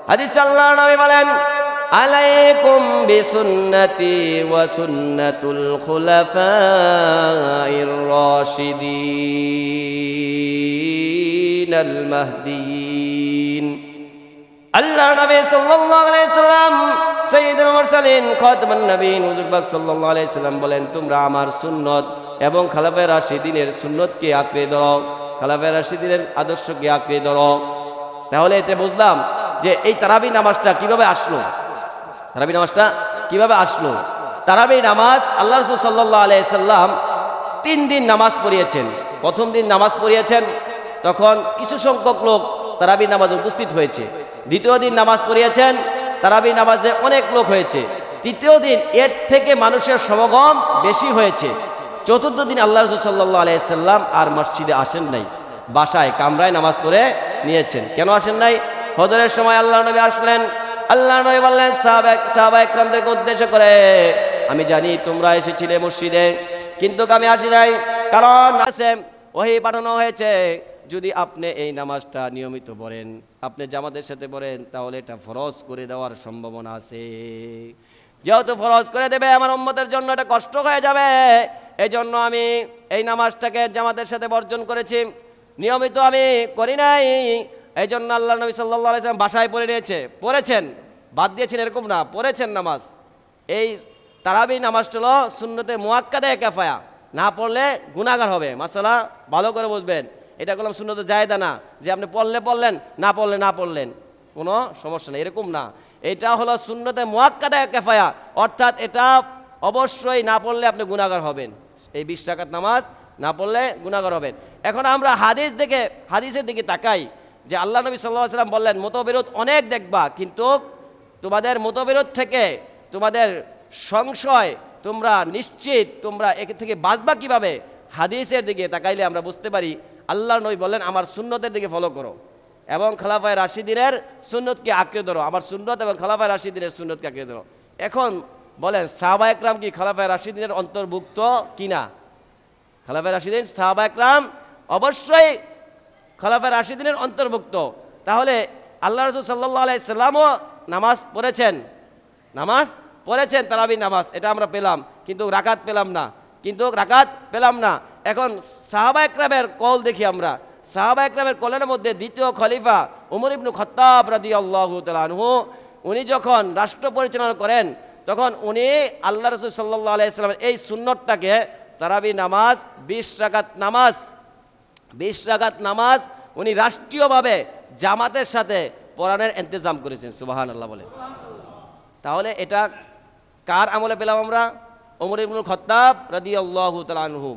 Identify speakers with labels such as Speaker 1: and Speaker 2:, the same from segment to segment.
Speaker 1: হাদিসে আল্লাহর নবী বলেন, আলাইকুম বিসুন্নতি ওয়া সুন্নাতুল খুলাফাইর রাশিদিন আল মাহদিয়িন। আল্লাহর নবী সাল্লাল্লাহু আলাইহি সাল্লাম সাইয়্যিদুল মুরসালিন খাতামুন নবীন হুজুর পাক সাল্লাল্লাহু আলাইহি সাল্লাম বলেন, তোমরা আমার সুন্নত এবং খোলাফায়ে রাশিদিনের সুন্নতকে আঁকড়ে ধরো, খোলাফায়ে রাশিদিনের আদর্শকে আঁকড়ে ধরো। তাহলে এতে বুঝলাম যে এই তারাবি নামাজটা কিভাবে আসলো। তারাবি নামাজটা কিভাবে আসলো? তারাবি নামাজ আল্লাহ রাসূল সাল্লাল্লাহু আলাইহি সাল্লাম 3 দিন নামাজ পড়িয়েছেন। প্রথম দিন নামাজ পড়িয়েছেন, তখন কিছু সংখ্যক লোক তারাবি নামাজে উপস্থিত হয়েছে। দ্বিতীয় দিন নামাজ পড়িয়েছেন, তারাবি নামাজে অনেক লোক হয়েছে। তৃতীয় দিন এর থেকে মানুষের সমাগম বেশি হয়েছে। চতুর্থ দিন আল্লাহ রাসূল সাল্লাল্লাহু আলাইহি সাল্লাম আর মসজিদে আসেন নাই, বাসায় কামরায় নামাজ পড়ে নিয়েছেন। কেন আসেন নাই? ফজরের সময় আল্লাহর নবী আসলেন। আল্লাহর নবী বললেন সাহাবা একরামদেরকে উদ্দেশ্য করে, আমি জানি তোমরা এসেছিলে মসজিদে, কিন্তু আমি আসি নাই, কারণ আছে ওহী পাঠানো হয়েছে, যদি আপনি এই নামাজটা নিয়মিত পড়েন, আপনি জামাতের সাথে পড়েন, তাহলে এটা ফরজ করে দেওয়ার সম্ভাবনা আছে। যেহেতু ফরজ করে দেবে, আমার উম্মতের জন্য এটা কষ্ট হয়ে যাবে, এই জন্য আমি এই নামাজটাকে জামাতের সাথে বর্জন করেছি, নিয়মিত আমি করি নাই। এই জন্য আল্লাহ নবী সাল্লাল্লাহু আলাইহি ওয়াসাল্লাম বাসায় পড়ে নিয়েছে, পড়েছেন, বাদ দিয়েছেন এরকম না, পড়েছেন নামাজ। এই তারাবি নামাজটা হলো সুন্নতে মুআক্কাদা কিফায়া, না পড়লে গুনাহগার হবে। মাসালা ভালো করে বুঝবেন, এটা করলাম সুন্নতে জায়েদা না, যে আপনি পড়লে পড়লেন, না পড়লে না পড়লেন, কোনো সমস্যা নেই, এরকম না। এটা হলো সুন্নতে মুআক্কাদা কিফায়া, অর্থাৎ এটা অবশ্যই না পড়লে আপনি গুনাহগার হবেন। এই 20 রাকাত নামাজ না পড়লে গুনাহগার হবেন। এখন আমরা হাদিসের দিকে তাকাই, যে আল্লাহ নবী সাল্লাল্লাহু আলাইহি ওয়াসাল্লাম বললেন, মতবিরোধ অনেক দেখবা, কিন্তু তোমাদের মতবিরোধ থেকে তোমাদের সংশয়, তোমরা নিশ্চিত তোমরা এর থেকে বাঁচবা কিভাবে? হাদিসের দিকে তাকাইলে আমরা বুঝতে পারি, আল্লাহর নবী বললেন, আমার সুন্নতের দিকে ফলো করো এবং খোলাফায়ে রাশিদিনের সুন্নতকে আঁকড়ে ধরো, আমার সুন্নত এবং খোলাফায়ে রাশিদিনের সুন্নতকে আঁকড়ে ধরো। এখন বলেন, সাহাবা একরাম কি খোলাফায়ে রাশিদিনের অন্তর্ভুক্ত কিনা? খোলাফায়ে রাশিদিন সাহাবা একরাম অবশ্যই খোলাফায়ে রাশিদিনের অন্তর্ভুক্ত। তাহলে আল্লাহ রাসূল সাল্লাল্লাহু আলাইহি সাল্লামও নামাজ পড়েছেন, তারাবি নামাজ, এটা আমরা পেলাম, কিন্তু রাকাত পেলাম না। এখন সাহাবা একরামের কল দেখি আমরা। সাহাবা একরামের কলের মধ্যে দ্বিতীয় খলিফা উমর ইবনে খাত্তাব রাদিয়াল্লাহু তাআলা আনহু, উনি যখন রাষ্ট্র পরিচালনা করেন, তখন উনি আল্লাহ রাসূল সাল্লাল্লাহু আলাইহি সাল্লামের এই সুন্নতটাকে তারাবি নামাজ 20 রাকাত নামাজ উনি রাষ্ট্রীয়ভাবে জামাতের সাথে পড়ানোর ইন্তজাম করেছেন। সুবহানাল্লাহ বলে। তাহলে এটা কার আমলে পেলাম আমরা? ওমর ইবনে খাত্তাব রাদিয়াল্লাহু তাআলা আনহু।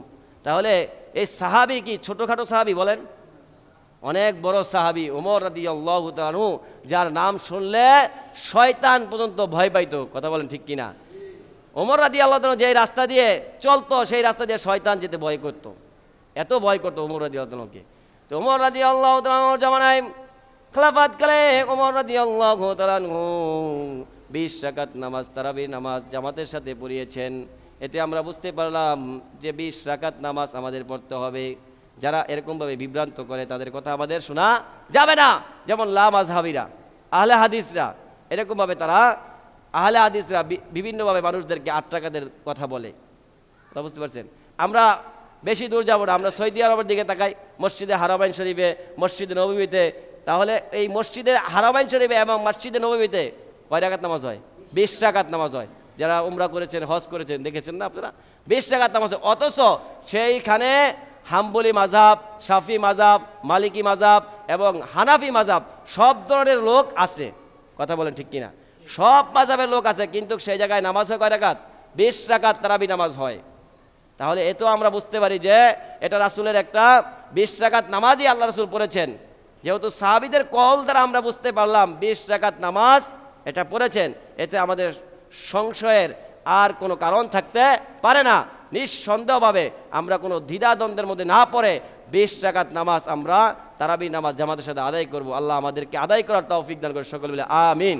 Speaker 1: তাহলে এই সাহাবী কি ছোটখাটো সাহাবী? বলেন, অনেক বড় সাহাবী ওমর রাদিয়াল্লাহু তাআলা আনহু, যার নাম শুনলে শয়তান পর্যন্ত ভয় পাইতো। কথা বলেন ঠিক কিনা? ওমর রাদিয়াল্লাহু তাআলা যে রাস্তা দিয়ে চলতো, সেই রাস্তা দিয়ে শয়তান যেতে ভয় করত, এত ভয় করতো ওমর রাদিয়াল্লাহু তাআলাকে। তো ওমর রাদিয়াল্লাহু তাআলার জামানায় খেলাফত কালে ওমর রাদিয়াল্লাহু তাআলা 20 রাকাত নামাজ, তারাবি নামাজ জামাতের সাথে পড়িয়েছেন। এতে আমরা বুঝতে পারলাম যে 20 রাকাত নামাজ আমাদের পড়তে হবে। যারা এরকমভাবে বিভ্রান্ত করে তাদের কথা আমাদের শোনা যাবে না। যেমন লা মাযহাবিরা, আহলে হাদিসরা, এরকমভাবে তারা আহলে হাদিসরা বিভিন্নভাবে মানুষদেরকে 8 রাকাতের কথা বলে। কথা বুঝতে পারছেন? আমরা বেশি দূর যাব না, আমরা সৌদি আরবের দিকে তাকাই, মসজিদে হারামাইন শরীফে, মসজিদে নববীতে। তাহলে এই মসজিদে হারামাইন শরীফে এবং মসজিদে নববীতে কয় রাকাত নামাজ হয়? 20 রাকাত নামাজ হয়। যারা উমরা করেছেন, হজ করেছেন, দেখেছেন না আপনারা? 20 রাকাত নামাজ হয়। অথচ সেইখানে হাম্বলি মাযহাব, শাফি মাযহাব, মালিকি মাযহাব এবং হানাফি মাযহাব সব ধরনের লোক আছে। কথা বলেন ঠিক কিনা? সব মাযহাবের লোক আছে, কিন্তু সেই জায়গায় নামাজ হয় কয় রাকাত? 20 রাকাত তারাবি নামাজ হয়। তাহলে এতো আমরা বুঝতে পারি যে এটা রাসূলের একটা 20 রাকাত নামাজই আল্লাহ রাসূল পড়েছেন। যেহেতু সাহাবীদের কল দ্বারা আমরা বুঝতে পারলাম 20 রাকাত নামাজ এটা পড়েছেন, এতে আমাদের সংশয়ের আর কোনো কারণ থাকতে পারে না। নিঃসন্দেহভাবে আমরা কোনো দ্বিধাদ্বন্দ্বের মধ্যে না পড়ে 20 রাকাত নামাজ আমরা তারাবি নামাজ জামাতের সাথে আদায় করব। আল্লাহ আমাদেরকে আদায় করার তৌফিক দান করে, সকলে বলে আমিন।